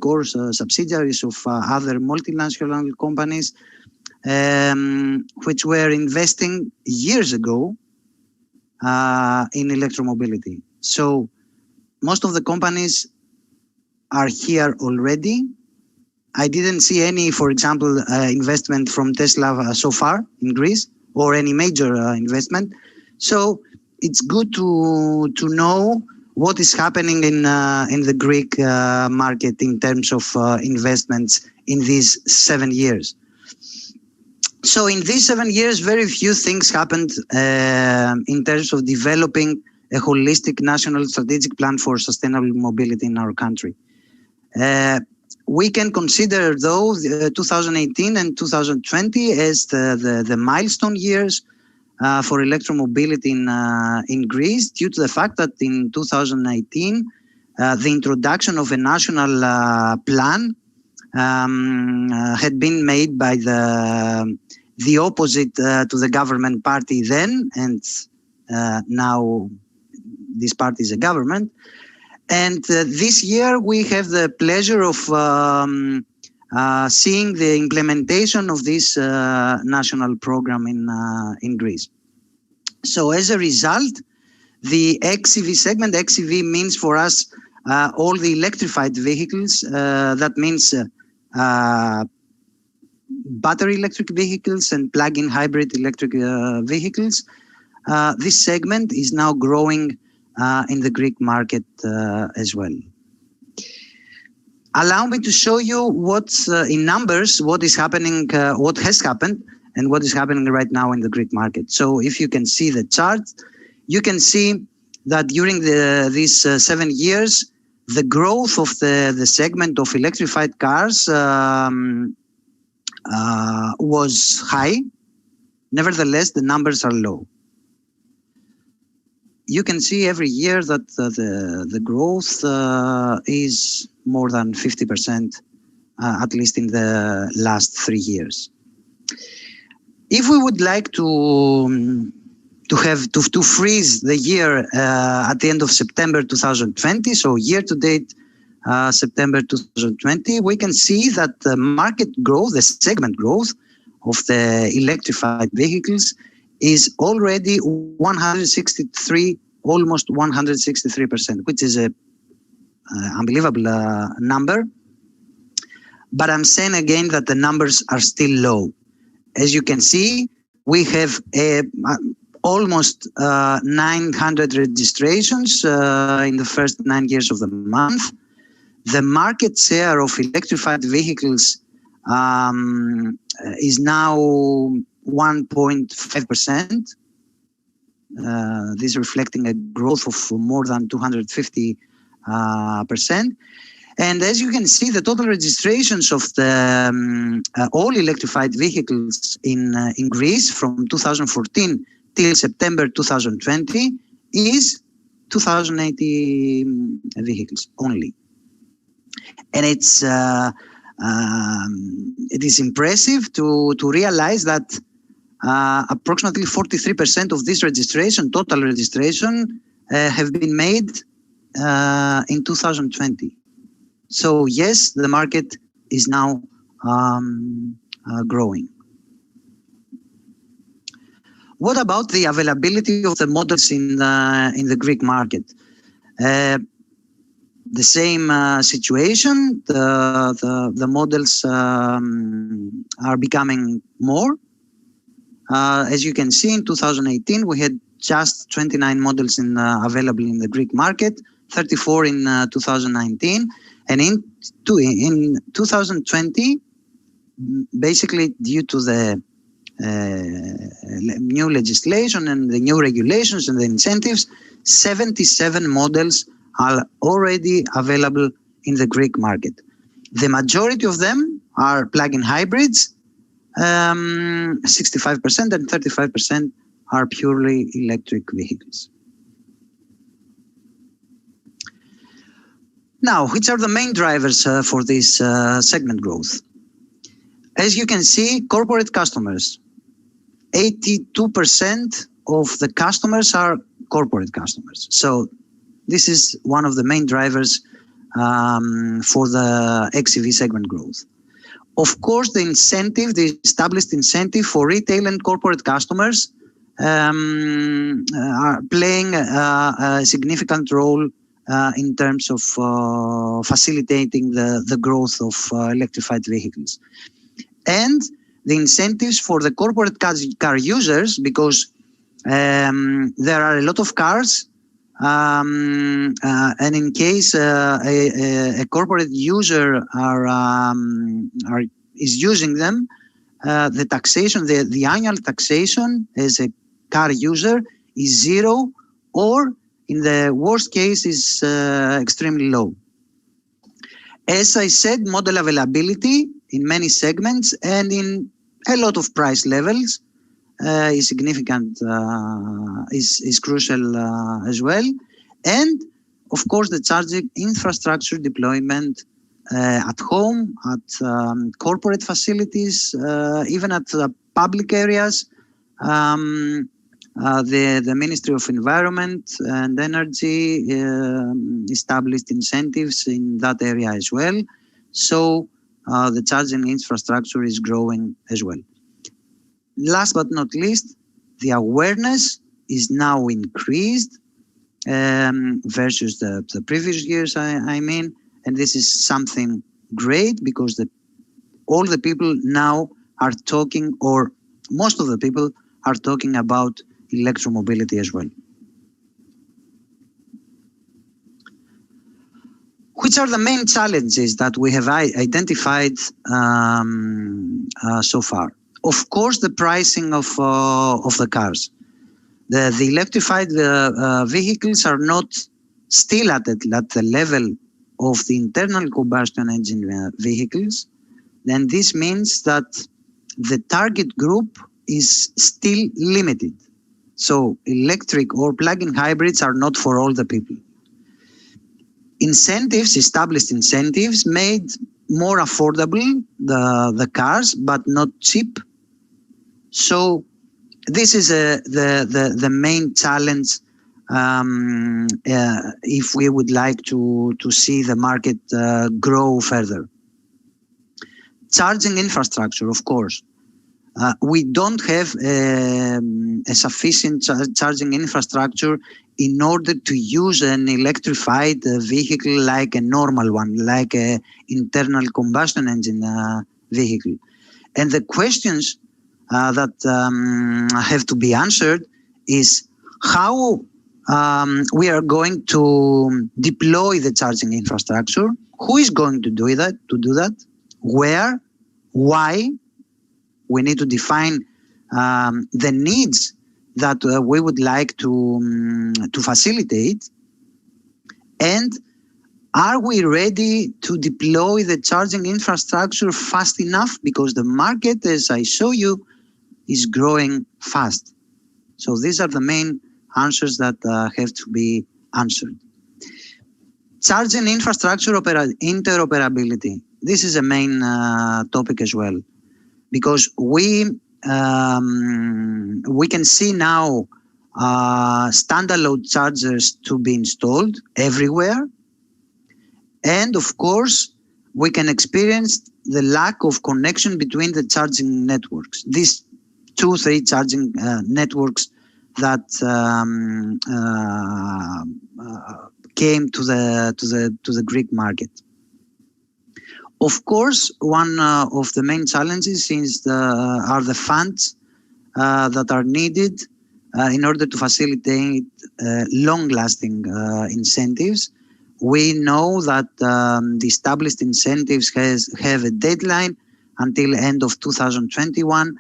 or subsidiaries of other multinational companies, which were investing years ago in electromobility. So most of the companies are here already. I didn't see any, for example, investment from Tesla so far in Greece, or any major investment. So it's good to know what is happening in the Greek market in terms of investments in these 7 years. So in these 7 years, very few things happened in terms of developing a holistic national strategic plan for sustainable mobility in our country. We can consider, though, 2018 and 2020 as the milestone years for electromobility in Greece, due to the fact that in 2018, the introduction of a national plan had been made by the opposite to the government party then, and now this party is a government. And this year we have the pleasure of seeing the implementation of this national program in Greece. So as a result, the XEV segment, XEV means for us all the electrified vehicles, that means battery electric vehicles and plug-in hybrid electric vehicles. This segment is now growing in the Greek market as well. Allow me to show you what's in numbers, what is happening, what has happened, and what is happening right now in the Greek market. So if you can see the chart, you can see that during these 7 years, the growth of the segment of electrified cars was high. Nevertheless, the numbers are low. You can see every year that the growth is more than 50%, at least in the last 3 years. If we would like to freeze the year at the end of September 2020, so year to date September 2020, we can see that the market growth, the segment growth of the electrified vehicles is already 163, almost 163%, which is a unbelievable number. But I'm saying again that the numbers are still low. As you can see, we have almost 900 registrations in the first 9 years of the month. The market share of electrified vehicles is now 1.5%. This reflecting a growth of more than 250%. And as you can see, the total registrations of the all electrified vehicles in Greece from 2014 till September 2020 is 2,080 vehicles only. And it is impressive to realize that approximately 43% of this registration, total registration, have been made in 2020. So yes, the market is now growing. What about the availability of the models in the Greek market? The same situation. The models are becoming more. As you can see, in 2018, we had just 29 models available in the Greek market, 34 in 2019. And in 2020, basically due to the new legislation and the new regulations and the incentives, 77 models are already available in the Greek market. The majority of them are plug-in hybrids, 65%, and 35% are purely electric vehicles. Now, which are the main drivers for this segment growth? As you can see, corporate customers. 82% of the customers are corporate customers. So this is one of the main drivers for the XEV segment growth. Of course, the established incentive for retail and corporate customers are playing a significant role in terms of facilitating the growth of electrified vehicles. And the incentives for the corporate car users, because there are a lot of cars, and in case a corporate user is using them, the taxation, the annual taxation as a car user is zero, or in the worst case is extremely low. As I said, model availability in many segments and in a lot of price levels is significant, is crucial as well. And of course, the charging infrastructure deployment at home, at corporate facilities, even at public areas. The Ministry of Environment and Energy established incentives in that area as well. So the charging infrastructure is growing as well. Last but not least, the awareness is now increased versus the previous years, I mean, and this is something great because all the people now are talking, or most of the people are talking about electromobility as well. Which are the main challenges that we have identified so far? Of course, the pricing of the cars. The electrified vehicles are not still at the level of the internal combustion engine vehicles. Then this means that the target group is still limited. So electric or plug-in hybrids are not for all the people. Incentives, established incentives, made more affordable the cars, but not cheap. So this is the main challenge if we would like to see the market grow further. Charging infrastructure, of course. We don't have a sufficient charging infrastructure in order to use an electrified vehicle like a normal one, like an internal combustion engine vehicle. And the questions that have to be answered is how we are going to deploy the charging infrastructure, who is going to do that, where, why. We need to define the needs that we would like to facilitate, and are we ready to deploy the charging infrastructure fast enough? Because the market, as I show you, is growing fast. So these are the main answers that have to be answered. Charging infrastructure interoperability. This is a main topic as well, because we can see now standalone chargers to be installed everywhere. And of course, we can experience the lack of connection between the charging networks. These 2-3 charging networks that came to the Greek market. Of course, one of the main challenges are the funds that are needed in order to facilitate long-lasting incentives. We know that the established incentives have a deadline until end of 2021.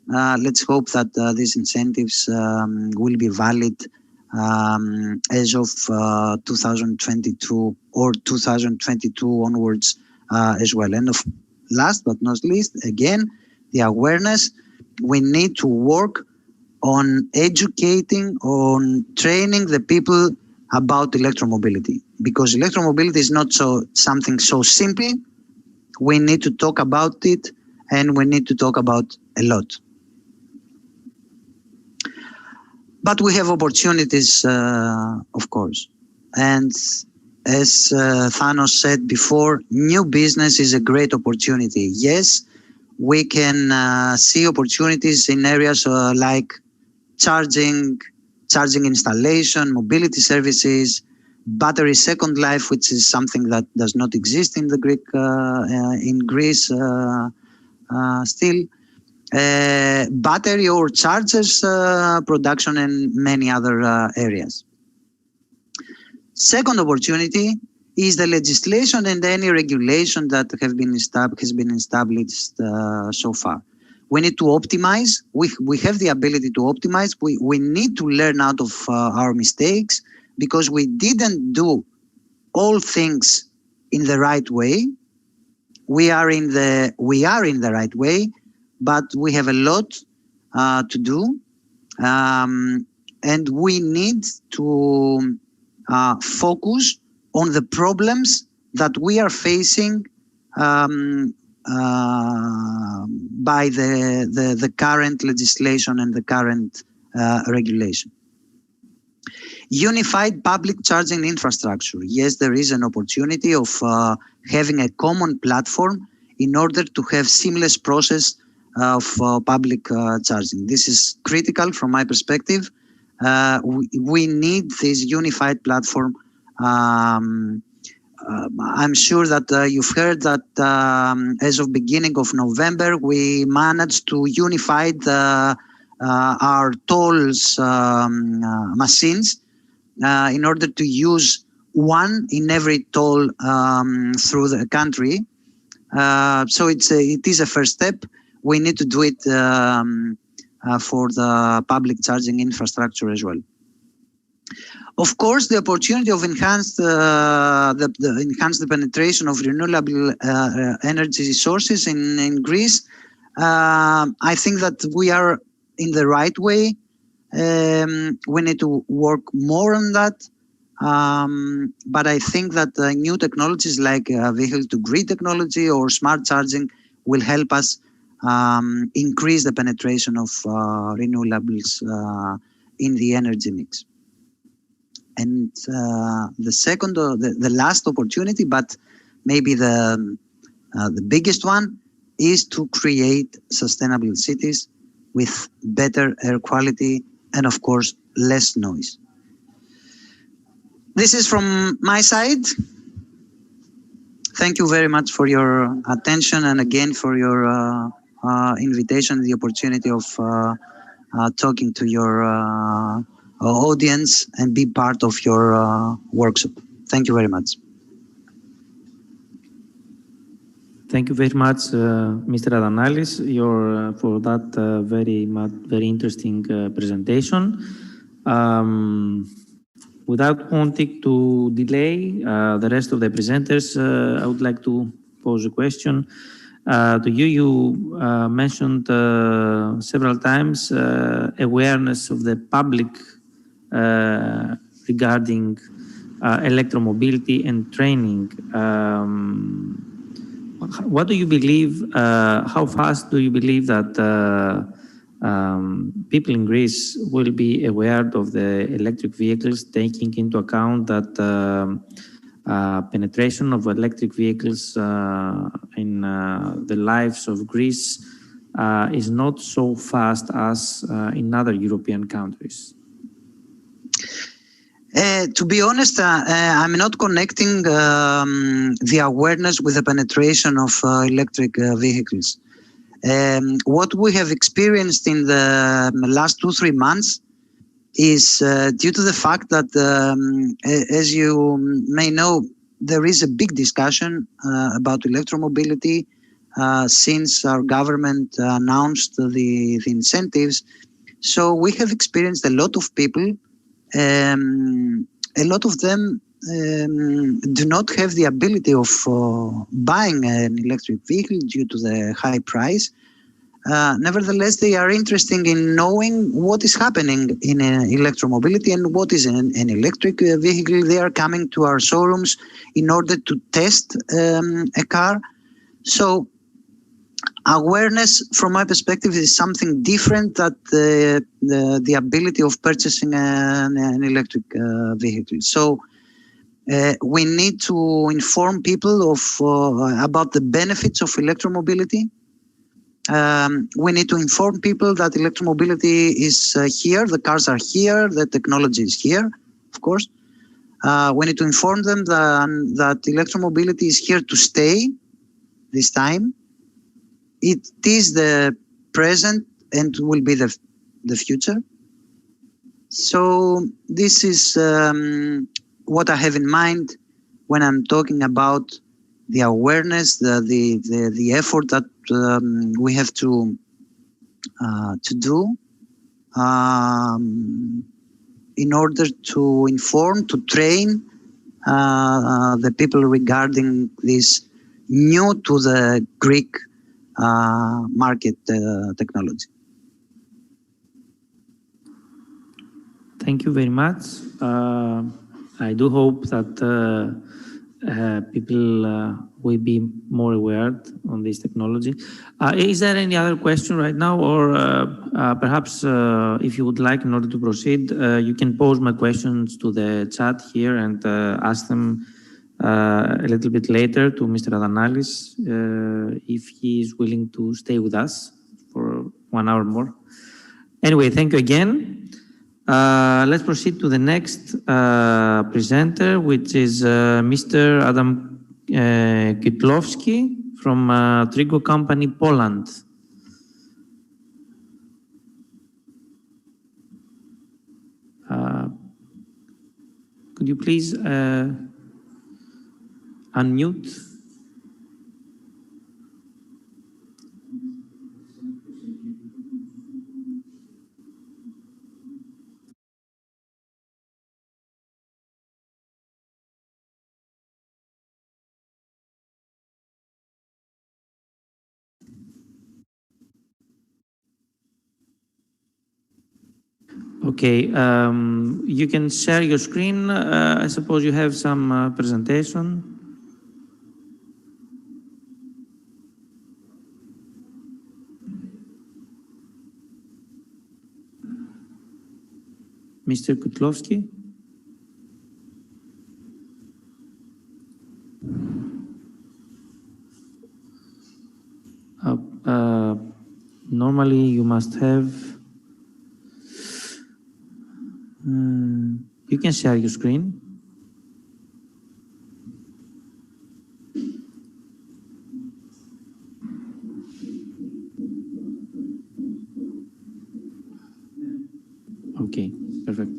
Let's hope that these incentives will be valid as of 2022 or 2022 onwards as well. And last but not least, again, the awareness. We need to work on educating, on training the people about electromobility, because electromobility is not something so simple. We need to talk about it, and we need to talk about a lot. But we have opportunities, of course. And as Thanos said before, new business is a great opportunity. Yes, we can see opportunities in areas like charging installation, mobility services, battery second life, which is something that does not exist in Greece still. Battery or chargers production and many other areas. Second opportunity is the legislation and any regulation that has been established so far. We need to optimize. We have the ability to optimize. We need to learn out of our mistakes because we didn't do all things in the right way. We are in the right way, but we have a lot to do, and we need to focus on the problems that we are facing by the current legislation and the current regulation. Unified public charging infrastructure. Yes, there is an opportunity of having a common platform in order to have seamless process of public charging. This is critical from my perspective. We need this unified platform. I'm sure that you've heard that as of beginning of November, we managed to unify our tolls machines in order to use one in every toll through the country. So it is a first step. We need to do it for the public charging infrastructure as well. Of course, the opportunity of enhance the penetration of renewable energy sources in Greece. I think that we are in the right way. We need to work more on that. But I think that new technologies like vehicle-to-grid technology or smart charging will help us increase the penetration of renewables in the energy mix. And the last opportunity, but maybe the biggest one, is to create sustainable cities with better air quality and, of course, less noise. This is from my side. Thank you very much for your attention and again for your invitation, the opportunity of talking to your audience and be part of your workshop. Thank you very much. Thank you very much, Mr. Adanalis, for that very interesting presentation. Without wanting to delay the rest of the presenters, I would like to pose a question to you. You mentioned several times awareness of the public regarding electromobility and training. What do you believe, how fast do you believe that people in Greece will be aware of the electric vehicles, taking into account that penetration of electric vehicles in the lives of Greece is not so fast as in other European countries? To be honest, I'm not connecting the awareness with the penetration of electric vehicles. What we have experienced in the last 2-3 months is due to the fact that, as you may know, there is a big discussion about electromobility since our government announced the incentives. So we have experienced a lot of people. A lot of them do not have the ability of buying an electric vehicle due to the high price. Nevertheless, they are interested in knowing what is happening in electromobility and what is an electric vehicle. They are coming to our showrooms in order to test a car. So awareness, from my perspective, is something different than the ability of purchasing an electric vehicle. So We need to inform people of about the benefits of electromobility. We need to inform people that electromobility is here, the cars are here, the technology is here, of course. We need to inform them that electromobility is here to stay this time. It is the present and will be the future. So this is what I have in mind when I'm talking about the awareness, the effort that we have to do in order to inform, to train the people regarding this new to the Greek market technology. Thank you very much. I do hope that people will be more aware on this technology. Is there any other question right now, or perhaps if you would like, in order to proceed, you can pose my questions to the chat here and ask them a little bit later to Mr. Adanalis, if he is willing to stay with us for 1 hour more. Anyway, thank you again. Let's proceed to the next presenter, which is Mr. Adam Kytlowski from Trigo Company, Poland. Could you please unmute? Okay, you can share your screen. I suppose you have some presentation. Mr. Kytlowski? Normally you must have, you can share your screen. Okay, perfect.